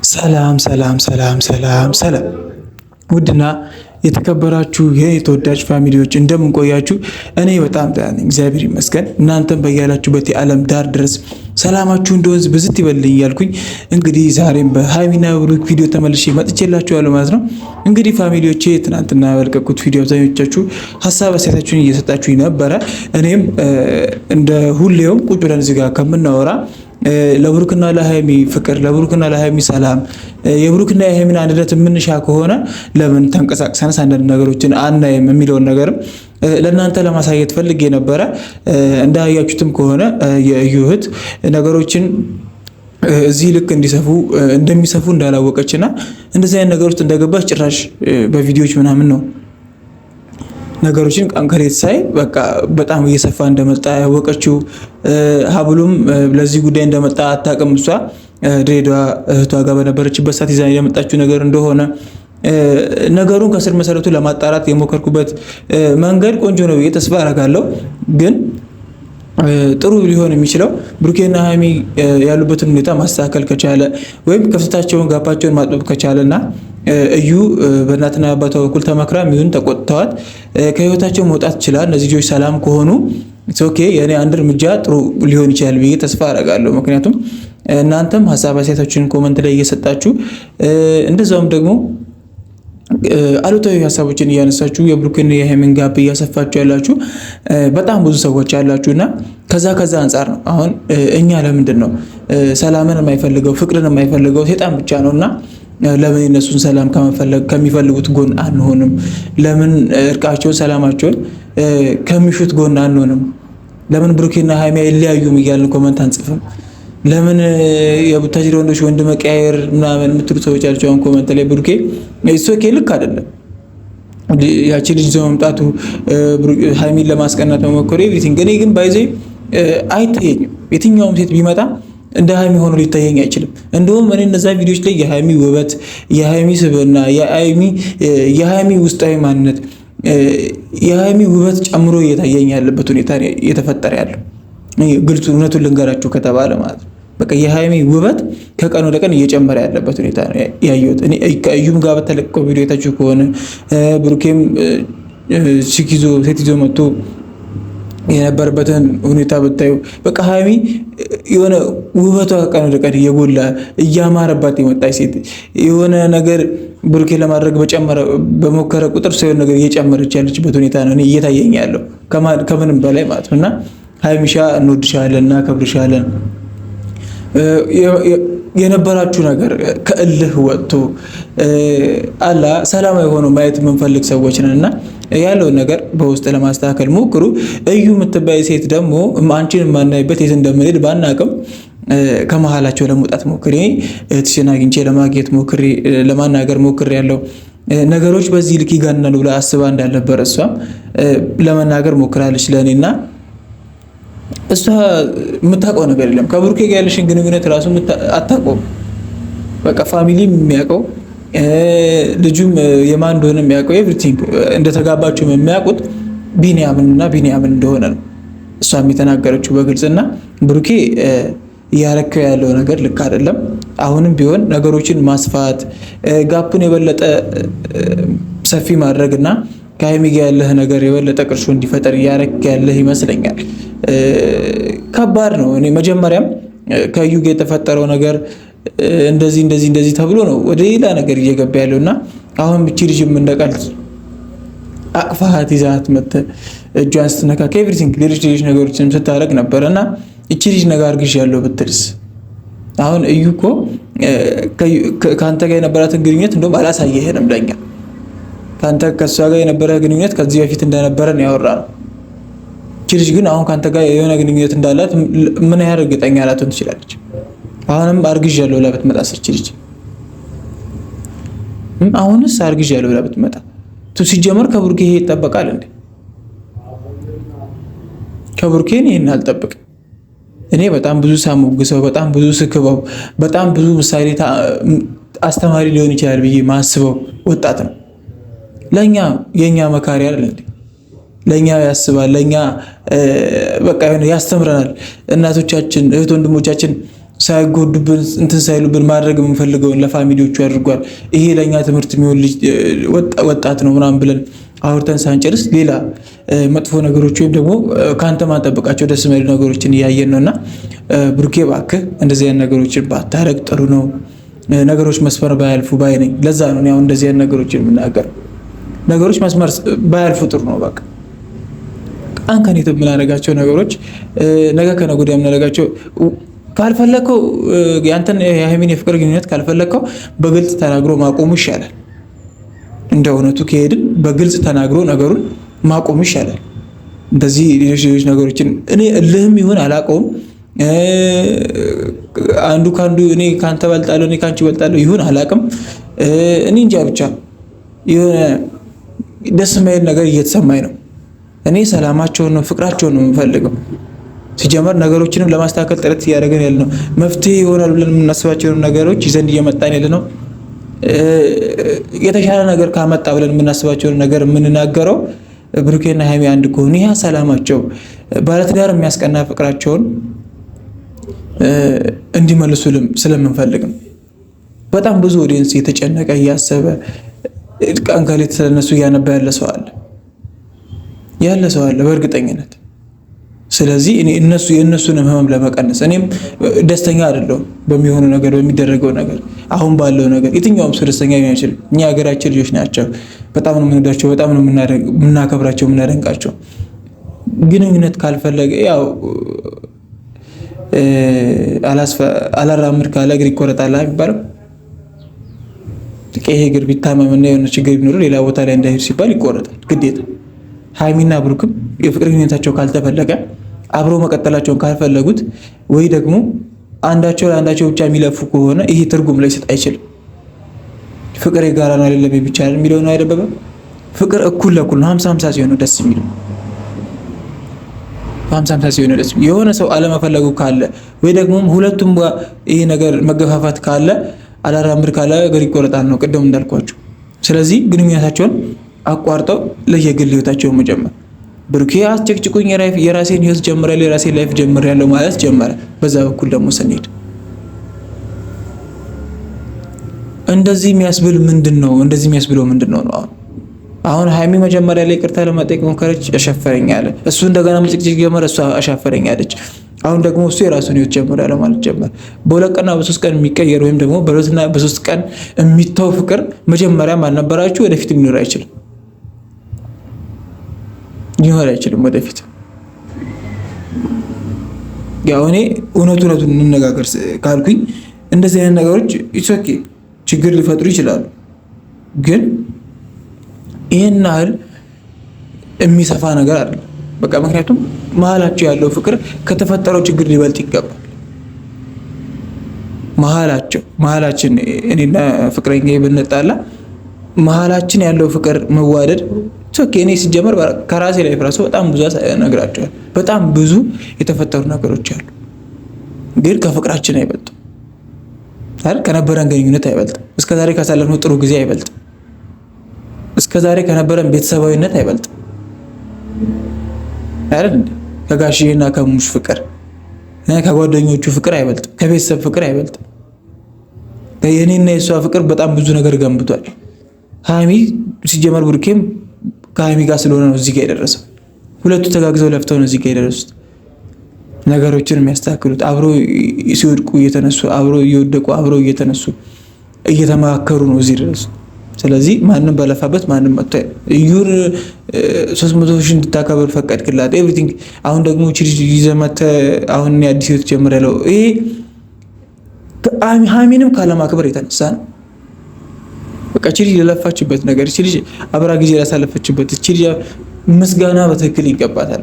ሰላም ሰላም ሰላም ሰላም ሰላም ውድና የተከበራችሁ የኔ ተወዳጅ ፋሚሊዎች እንደምን ቆያችሁ? እኔ በጣም ደህና ነኝ፣ እግዚአብሔር ይመስገን። እናንተም በያላችሁበት የዓለም ዳር ድረስ ሰላማችሁ እንደ ወንዝ ብዝት ይበልልኝ እያልኩኝ እንግዲህ ዛሬም በሀይሚና ብሩክ ቪዲዮ ተመልሼ መጥቼላችኋለሁ ማለት ነው። እንግዲህ ፋሚሊዎቼ ትናንትና በለቀኩት ቪዲዮ አብዛኞቻችሁ ሀሳብ አስተያየታችሁን እየሰጣችሁኝ ነበረ። እኔም እንደ ሁሌውም ቁጭ ብለን እዚህ ጋር ከምናወራ ለብሩክና ለሃይሚ ፍቅር፣ ለብሩክና ለሃይሚ ሰላም፣ የብሩክና የሃይሚን አንድነት የምንሻ ከሆነ ለምን ተንቀሳቅሰንስ አንዳንድ ነገሮችን አናይም የሚለውን ነገርም ለእናንተ ለማሳየት ፈልጌ ነበረ። እንዳያችሁትም ከሆነ የእዩ እህት ነገሮችን እዚህ ልክ እንደሚሰፉ እንዳላወቀችና እንደዚህ አይነት ነገር ውስጥ እንደገባች ጭራሽ በቪዲዮዎች ምናምን ነው ነገሮችን ቀንከሬት ሳይ በቃ በጣም እየሰፋ እንደመጣ ያወቀችው። ሀብሉም ለዚህ ጉዳይ እንደመጣ አታውቅም። እሷ ድሬዳዋ እህቷ ጋር በነበረችበት ሰዓት ይዛ የመጣችው ነገር እንደሆነ ነገሩን ከስር መሰረቱ ለማጣራት የሞከርኩበት መንገድ ቆንጆ ነው ብዬ ተስፋ አደርጋለሁ። ግን ጥሩ ሊሆን የሚችለው ብሩኬና ሃይሚ ያሉበትን ሁኔታ ማስተካከል ከቻለ ወይም ክፍተታቸውን ጋፓቸውን ማጥበብ ከቻለና እዩ በእናትና አባቷ በኩል ተመክራ ሚሆን ተቆጥተዋት ከህይወታቸው መውጣት ይችላል። እነዚህ ልጆች ሰላም ከሆኑ ኦኬ፣ የኔ አንድ እርምጃ ጥሩ ሊሆን ይችላል ብዬ ተስፋ አደርጋለሁ። ምክንያቱም እናንተም ሀሳብ አስተያየታችሁን ኮመንት ላይ እየሰጣችሁ እንደዛውም ደግሞ አሉታዊ ሀሳቦችን እያነሳችሁ የብሩክን የሃይሚን ጋፕ እያሰፋችሁ ያላችሁ በጣም ብዙ ሰዎች ያላችሁና ከዛ አንጻር ነው አሁን እኛ ለምንድን ነው ሰላምን የማይፈልገው ፍቅርን የማይፈልገው ሴጣን ብቻ ነውና ለምን እነሱን ሰላም ከሚፈልጉት ጎን አንሆንም? ለምን እርቃቸውን ሰላማቸውን ከሚሹት ጎን አንሆንም? ለምን ብሩኬና ሃይሚ አይለያዩም እያልን ኮመንት አንጽፍም? ለምን የቡታጅራ ወንዶች ወንድ መቀያየር ምናምን የምትሉ ሰዎች ያላችሁ አሁን ኮመንት ላይ ብሩኬ ኦኬ ልክ አይደለም ያቺ ልጅ ይዘው መምጣቱ ሃይሚን ለማስቀናት መሞከሩ ኤቭሪቲንግ። እኔ ግን ባይዘ አይታየኝም የትኛውም ሴት ቢመጣ እንደ ሃይሚ ሆኖ ሊታየኝ አይችልም። እንደውም እኔ እነዛ ቪዲዮዎች ላይ የሃይሚ ውበት፣ የሃይሚ ስብዕና፣ የሃይሚ ውስጣዊ ማንነት፣ የሃይሚ ውበት ጨምሮ እየታየኝ ያለበት ሁኔታ እየተፈጠረ ያለው ግልጹ እውነቱን ልንገራችሁ ከተባለ ማለት ነው። በቃ የሃይሚ ውበት ከቀን ወደ ቀን እየጨመረ ያለበት ሁኔታ ነው ያየሁት። እኔ ከእዩም ጋር በተለቀቀው ቪዲዮ የታችሁ ከሆነ ብሩኬም ሴት ይዞ መጥቶ የነበረበትን ሁኔታ ብታዩ በቃ ሃይሚ የሆነ ውበቷ ቀን ወደ ቀን እየጎላ እያማረባት የመጣች ሴት የሆነ ነገር ብሩኬ ለማድረግ በሞከረ ቁጥር ሰው ነገር እየጨመረች ያለችበት ሁኔታ ነው እኔ እየታየኝ ያለው ከምንም በላይ ማለት ነው። እና ሃይሚሻ እንወድሻለን እና ከብርሻለን የነበራችሁ ነገር ከእልህ ወጥቶ አላ ሰላማዊ ሆኖ ማየት የምንፈልግ ሰዎች ነን እና ያለውን ነገር በውስጥ ለማስተካከል ሞክሩ። እዩ የምትባይ ሴት ደግሞ አንቺን የማናይበት የት እንደምንሄድ ባናቅም ከመሀላቸው ለመውጣት ሞክሬ እህትሽን አግኝቼ ለማግኘት ለማናገር ሞክሬ ያለው ነገሮች በዚህ ልክ ይጋናሉ ብላ አስባ እንዳልነበረ እሷም ለመናገር ሞክራለች ለእኔና እሷ የምታውቀው ነገር የለም። ከብሩኬ ጋር ያለሽን ግንኙነት ራሱ አታውቀውም። በቃ ፋሚሊ የሚያውቀው ልጁም የማን እንደሆነ የሚያውቀው ኤቭሪቲንግ እንደተጋባችሁ የሚያውቁት ቢኒያምን እንደሆነ ነው እሷም የተናገረችው በግልጽና ብሩኬ እያረከው ያለው ነገር ልክ አይደለም። አሁንም ቢሆን ነገሮችን ማስፋት ጋፑን የበለጠ ሰፊ ማድረግና ከሃይሚ ጋር ያለህ ነገር የበለጠ ቅርሹ እንዲፈጠር እያረክ ያለህ ይመስለኛል። ከባድ ነው። እኔ መጀመሪያም ከዩ ጋር የተፈጠረው ነገር እንደዚህ ተብሎ ነው ወደ ሌላ ነገር እየገባ ያለውና አሁን ብቻ ልጅም እንደቀልድ አቅፋት ይዛት መተ እጇን ስትነካካ ኤቭሪቲንግ ሌሎች ነገሮችንም ስታደርግ ነበርና እቺ ልጅ ነገር አርግሽ ያለው ብትልስ አሁን እዩ እኮ ከአንተ ጋር የነበራትን ግንኙነት እንደውም አላሳየህንም ለኛ። ካንተ ከሷ ጋር የነበረ ግንኙነት ከዚህ በፊት እንደነበረ ነው ያወራነው። እቺ ልጅ ግን አሁን ካንተ ጋር የሆነ ግንኙነት እንዳላት ምን ያህል እርግጠኛ ላትሆን ትችላለች? አሁንም አርግዣለሁ ብላ ብትመጣ እቺ ልጅ አሁንስ አርግዣለሁ ብላ ብትመጣ ሲጀመር ከብሩኬ ይሄ ይጠበቃል እንዴ? ከብሩኬ ይሄን አልጠብቅም። እኔ በጣም ብዙ ሳሞግሰው በጣም ብዙ ስክበው በጣም ብዙ ምሳሌ አስተማሪ ሊሆን ይችላል ብዬ ማስበው ወጣት ነው። ለኛ የኛ መካሪ አይደል እንዴ? ለኛ ያስባል፣ ለኛ በቃ ያስተምረናል። እናቶቻችን እህት ወንድሞቻችን ሳይጎዱብን እንትን ሳይሉብን ማድረግ የምንፈልገውን ለፋሚሊዎቹ ያድርጓል። ይሄ ለእኛ ትምህርት የሚሆን ልጅ ወጣት ነው ምናምን ብለን አውርተን ሳንጨርስ ሌላ መጥፎ ነገሮች ወይም ደግሞ ከአንተ ማንጠብቃቸው ደስ የማይሉ ነገሮችን እያየን ነውና ብሩኬ እባክህ እንደዚህ አይነት ነገሮችን ባታረግ ጥሩ ነው። ነገሮች መስመር ባያልፉ ባይ ነኝ። ለዛ ነው ያው እንደዚህ አይነት ነገሮችን የምናገረው። ነገሮች መስመር ባያልፉ ጥሩ ነው። በቃ አንከኔት የምናደርጋቸው ነገሮች ነገ ከነገ ወዲያ የምናደርጋቸው ካልፈለከው ያንተን የሃይሚን የፍቅር ግንኙነት ካልፈለከው በግልጽ ተናግሮ ማቆሙ ይሻላል። እንደ እውነቱ ከሄድን በግልጽ ተናግሮ ነገሩን ማቆሙ ይሻላል። እንደዚህ ሌሎች ነገሮችን እኔ እልህም ይሁን አላውቀውም፣ አንዱ ካንዱ እኔ ካንተ በልጣለሁ እኔ ካንቺ በልጣለሁ ይሁን አላውቅም። እኔ እንጃ ብቻ የሆነ ደስ የማይል ነገር እየተሰማኝ ነው። እኔ ሰላማቸውን ነው ፍቅራቸውን ነው የምፈልገው። ሲጀመር ነገሮችንም ለማስተካከል ጥረት እያደረገን ያለ ነው። መፍትሄ ይሆናል ብለን የምናስባቸውን ነገሮች ይዘን እየመጣን ያለ ነው። የተሻለ ነገር ካመጣ ብለን የምናስባቸውን ነገር የምንናገረው ብሩኬና ሃይሚ አንድ ከሆኑ ያ ሰላማቸው ባለትዳር የሚያስቀና ፍቅራቸውን እንዲመልሱ ስለምንፈልግ ነው። በጣም ብዙ ኦዲየንስ የተጨነቀ እያሰበ ቀን ከሌት ስለነሱ እያነባ ያለ ሰው አለ በእርግጠኝነት። ስለዚህ የእነሱን ህመም ለመቀነስ እኔም ደስተኛ አይደለሁም በሚሆነው ነገር በሚደረገው ነገር አሁን ባለው ነገር የትኛውም ሰው ደስተኛ ሊሆን አይችልም። እኛ ሀገራችን ልጆች ናቸው። በጣም ነው የምንወዳቸው፣ በጣም ነው የምናከብራቸው፣ የምናደንቃቸው። ግንኙነት ካልፈለገ ያው አላራምድ ካለ እግር ይቆረጣል የሚባለው። ይሄ እግር ቢታመምና የሆነ ችግር ቢኖር ሌላ ቦታ ላይ እንዳይሄድ ሲባል ይቆረጣል ግዴታ። ሃይሚና ብሩክም የፍቅር ግንኙነታቸው ካልተፈለገ አብሮ መቀጠላቸውን ካልፈለጉት ወይ ደግሞ አንዳቸው ለአንዳቸው ብቻ የሚለፉ ከሆነ ይሄ ትርጉም ላይ ሰጥ አይችልም። ፍቅር የጋራ ነው አይደለም የሚቻል የሚለው ነው አይደለም። ፍቅር እኩል ለእኩል ነው። 50-50 ሲሆን ደስ የሚለው 50-50 ሲሆን ደስ የሚለው። የሆነ ሰው አለመፈለጉ ካለ ወይ ደግሞ ሁለቱም ይሄ ነገር መገፋፋት ካለ አላራምድ ካለ እግር ይቆረጣል ነው ቅድም እንዳልኳቸው። ስለዚህ ግንኙነታቸውን አቋርጠው ለየግል ህይወታቸውን መጀመር። ብሩኬ አስጨቅጭቁኝ የራሴን ህይወት ጀምራለሁ የራሴን ላይፍ ጀምራለሁ ማለት ጀመረ። በዛ በኩል ደግሞ ስንሄድ እንደዚህ የሚያስብል ምንድነው? እንደዚህ የሚያስብለው ምንድነው ነው? አሁን ሃይሚ መጀመሪያ ላይ ይቅርታ ለመጠየቅ ሞከረች፣ አሻፈረኝ አለ። እሱ እንደገና መጭቅጭቅ ጀመረ፣ እሷ አሻፈረኝ አለች። አሁን ደግሞ እሱ የራሱን ህይወት ጀምራለሁ ማለት ጀመረ። በሁለት ቀንና በሶስት ቀን የሚቀየር ወይም ደግሞ በሁለትና በሶስት ቀን የሚተው ፍቅር መጀመሪያም አልነበራችሁ፣ ወደፊት ሊኖር አይችልም ወደፊት። ያው እኔ እውነቱን እንነጋገር ካልኩኝ እንደዚህ አይነት ነገሮች ኦኬ ችግር ሊፈጥሩ ይችላሉ፣ ግን ይሄን ያህል የሚሰፋ ነገር አይደለም። በቃ ምክንያቱም መሀላቸው ያለው ፍቅር ከተፈጠረው ችግር ሊበልጥ ይገባል። መሀላችን እኔና ፍቅረኛዬ ብንጣላ መሀላችን ያለው ፍቅር መዋደድ ኦኬ። እኔ ሲጀመር ከራሴ ላይ ፍራሱ በጣም ብዙ ነግራቸዋል። በጣም ብዙ የተፈጠሩ ነገሮች አሉ፣ ግን ከፍቅራችን አይበልጥም አይደል? ከነበረን ግንኙነት አይበልጥም። እስከዛሬ ካሳለፍነው ጥሩ ጊዜ አይበልጥም። እስከዛሬ ከነበረን ቤተሰባዊነት አይበልጥም አይደል? ከጋሽዬና ከሙሽ ፍቅር፣ ከጓደኞቹ ፍቅር አይበልጥም። ከቤተሰብ ፍቅር አይበልጥም። የኔና የሷ ፍቅር በጣም ብዙ ነገር ገንብቷል። ሃይሚ ሲጀመር ብሩኬም ከሃይሚ ጋር ስለሆነ ነው እዚህ ጋር የደረሰው። ሁለቱ ተጋግዘው ለፍተው ነው እዚህ ጋር የደረሱት። ነገሮችን የሚያስተካክሉት አብሮ ሲወድቁ እየተነሱ አብሮ እየወደቁ አብሮ እየተነሱ እየተማከሩ ነው እዚህ ድረስ። ስለዚህ ማንም በለፋበት ማንም መጥቶ እዩን 300,000 እንድታከብር ፈቀድክላት ኤቭሪቲንግ። አሁን ደግሞ እቺ ልጅ ይዘመተ አሁን አዲስ ህይወት ጀምራለሁ። ይሄ ሃይሚንም ካለማክበር የተነሳ ነው። በቃ እቺ ልጅ ለለፋችበት ነገር፣ እቺ ልጅ አብራ ጊዜ ያሳለፈችበት፣ እቺ ልጅ ምስጋና በትክክል ይገባታል።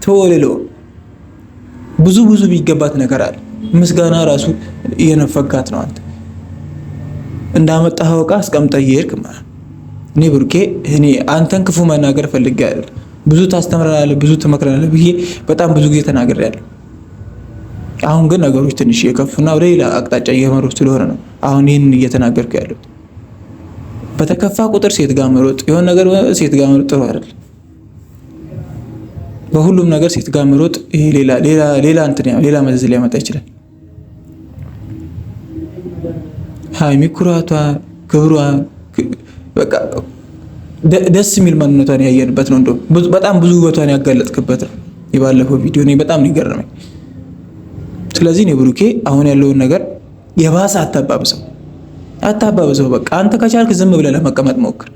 ተወልሎ ብዙ ቢገባት ነገር አለ። ምስጋና ራሱ እየነፈጋት ነው። አንተ እንዳመጣኸው ዕቃ አስቀምጠህ እየሄድክ ማለት እኔ ብሩኬ አንተን ክፉ መናገር ፈልጌ አይደል። ብዙ ታስተምረናለህ፣ ብዙ ትመክረናለህ ብዬ በጣም ብዙ ጊዜ ተናግሬያለሁ። አሁን ግን ነገሮች ትንሽ የከፉና ወደ ሌላ አቅጣጫ እየመሩ ስለሆነ ነው አሁን ይህን እየተናገርኩ ያለሁት። በተከፋ ቁጥር ሴት ጋር መሮጥ የሆነ ነገር ሴት ጋር መሮጥ ጥሩ አይደል። በሁሉም ነገር ሴት ጋር መሮጥ ይሄ ሌላ መዘዝ ሊያመጣ ይችላል። ሀይሚ ኩራቷን፣ ክብሯን በቃ ደስ የሚል ማንነቷን ያየንበት ነው። እንደውም በጣም ብዙ ውበቷን ያጋለጥክበት ነው የባለፈው ቪዲዮ። እኔ በጣም ነው የገረመኝ። ስለዚህ እኔ ብሩኬ አሁን ያለውን ነገር የባሰ አታባብሰው። በቃ አንተ ከቻልክ ዝም ብለህ ለመቀመጥ ሞክር።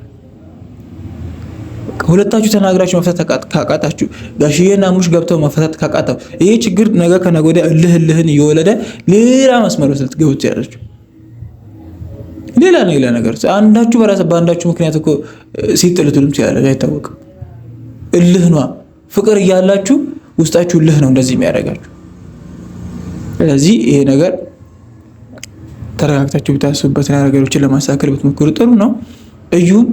ሁለታችሁ ተናግራችሁ መፍታት ካቃታችሁ፣ ጋሽዬና ሙሽ ገብተው መፍታት ካቃተው፣ ይሄ ችግር ነገ ከነገ ወዲያ እልህን እየወለደ ሌላ መስመር ውስጥ ልትገቡ ትችላላችሁ። ሌላ ነገር አንዳችሁ በአንዳችሁ ምክንያት እኮ ሲጥልቱልም ትችላላችሁ፣ አይታወቅም። እልህ ነው። ፍቅር እያላችሁ ውስጣችሁ እልህ ነው እንደዚህ የሚያደርጋችሁ። ስለዚህ ይሄ ነገር ተረጋግታችሁ ብታስቡበትና ነገሮችን ለማስተካከል ብትሞክሩ ጥሩ ነው። እዩም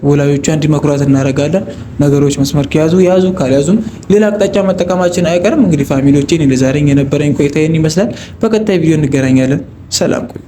ወላጆቿ እንዲመክሯት እናደርጋለን። ነገሮች መስመር ከያዙ ያዙ፣ ካልያዙም ሌላ አቅጣጫ መጠቀማችን አይቀርም። እንግዲህ ፋሚሊዎቼ ለዛሬ የነበረኝ ቆይታ ይህን ይመስላል። በቀጣይ ቪዲዮ እንገናኛለን። ሰላም ቆዩ።